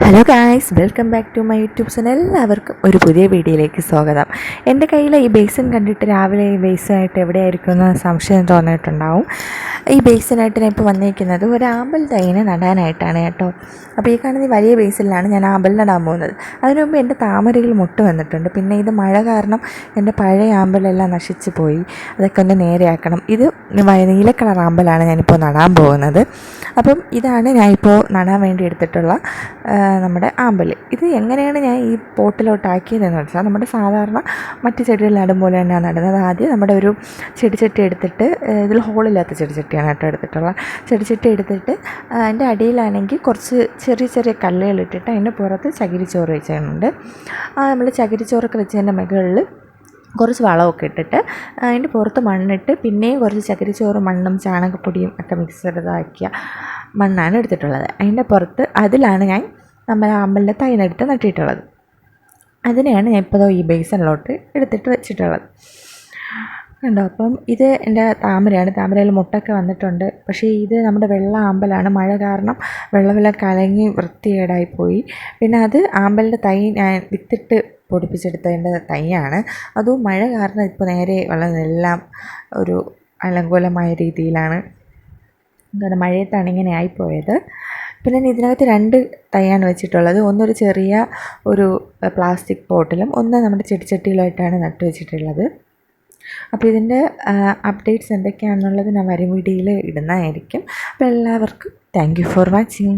Hello guys, welcome back to my YouTube channel. എല്ലാവർക്കും ഒരു പുതിയ വീഡിയോയിലേക്ക് സ്വാഗതം. എൻ്റെ കയ്യിൽ ഈ ബേസിൻ കണ്ടിട്ട് രാവിലെ ഈ ബേസിനായിട്ട് എവിടെയായിരിക്കും എന്ന് സംശയം തോന്നിയിട്ടുണ്ടാവും. ഈ ബേസിനായിട്ട് ഞാൻ ഇപ്പോൾ വന്നിരിക്കുന്നത് ഒരു ആമ്പൽ തൈനെ നടാനായിട്ടാണ് കേട്ടോ. അപ്പോൾ ഈ കാണുന്ന ഈ വലിയ ബേസിലാണ് ഞാൻ ആമ്പൽ നടാൻ പോകുന്നത്. അതിനു മുമ്പ് എൻ്റെ താമരയിൽ മുട്ട് വന്നിട്ടുണ്ട്. പിന്നെ ഇത് മഴ കാരണം എൻ്റെ പഴയ ആമ്പലെല്ലാം നശിച്ചു പോയി. അതൊക്കെ ഒന്ന് നേരെയാക്കണം. ഇത് നീല കളർ ആമ്പലാണ് ഞാനിപ്പോൾ നടാൻ പോകുന്നത്. അപ്പം ഇതാണ് ഞാനിപ്പോൾ നടാൻ വേണ്ടി എടുത്തിട്ടുള്ള നമ്മുടെ ആമ്പൽ. ഇത് എങ്ങനെയാണ് ഞാൻ ഈ പോട്ടിലോട്ടാക്കിയതെന്ന് വെച്ചാൽ, നമ്മുടെ സാധാരണ മറ്റ് ചെടികൾ നടും പോലെ തന്നെയാണ് നടുന്നത്. ആദ്യം നമ്മുടെ ഒരു ചെടിച്ചട്ടി എടുത്തിട്ട്, ഇതിൽ ഹോളില്ലാത്ത ചെടിച്ചട്ടിയാണ് കേട്ടോ എടുത്തിട്ടുള്ള ചെടിച്ചട്ടി എടുത്തിട്ട്, അതിൻ്റെ അടിയിലാണെങ്കിൽ കുറച്ച് ചെറിയ ചെറിയ കല്ലുകളിട്ടിട്ട് അതിൻ്റെ പുറത്ത് ചകിരിച്ചോറ് വെച്ചിട്ടുണ്ട്. നമ്മൾ ചകിരിച്ചോറൊക്കെ വെച്ചതിൻ്റെ മുകളിൽ കുറച്ച് വളമൊക്കെ ഇട്ടിട്ട് അതിൻ്റെ പുറത്ത് മണ്ണിട്ട് പിന്നെയും കുറച്ച് ചകിരിച്ചോറും മണ്ണും ചാണകപ്പൊടിയും ഒക്കെ മിക്സ് ചെയ്തതാക്കിയ മണ്ണാണ് എടുത്തിട്ടുള്ളത്. അതിൻ്റെ പുറത്ത് അതിലാണ് ഞാൻ നമ്മുടെ ആമ്പലിൻ്റെ തൈനെടുത്ത് നട്ടിട്ടുള്ളത്. അതിനെയാണ് ഞാൻ ഇപ്പോൾ ഈ ബേസിനിലോട്ട് എടുത്തിട്ട് വെച്ചിട്ടുള്ളത്. കണ്ടോ? അപ്പം ഇത് എൻ്റെ താമരയാണ്. താമരയിൽ മുട്ടൊക്കെ വന്നിട്ടുണ്ട്. പക്ഷേ ഇത് നമ്മുടെ വെള്ള ആമ്പലാണ്. മഴ കാരണം വെള്ളമെല്ലാം കലങ്ങി വൃത്തികേടായിപ്പോയി. പിന്നെ അത് ആമ്പലിൻ്റെ തൈ ഞാൻ വിത്തിട്ട് പൊടിപ്പിച്ചെടുത്തതിൻ്റെ തൈയാണ്. അതും മഴ കാരണം ഇപ്പോൾ നേരെ വളർന്നെല്ലാം ഒരു അലങ്കോലമായ രീതിയിലാണ്. എന്താണ്, മഴയത്താണ് ഇങ്ങനെ ആയിപ്പോയത്. പിന്നെ ഇതിനകത്ത് 2 തൈയാണ് വെച്ചിട്ടുള്ളത്. ഒന്നൊരു ചെറിയ ഒരു പ്ലാസ്റ്റിക് പോട്ടിലും ഒന്ന് നമ്മുടെ ചെടിച്ചട്ടിയിലായിട്ടാണ് നട്ടു വെച്ചിട്ടുള്ളത്. അപ്പോൾ ഇതിൻ്റെ അപ്ഡേറ്റ്സ് എന്തൊക്കെയാണെന്നുള്ളത് ഞാൻ വരും വീഡിയോയിൽ ഇടുന്നതായിരിക്കും. അപ്പോൾ എല്ലാവർക്കും താങ്ക് യു ഫോർ വാച്ചിങ്.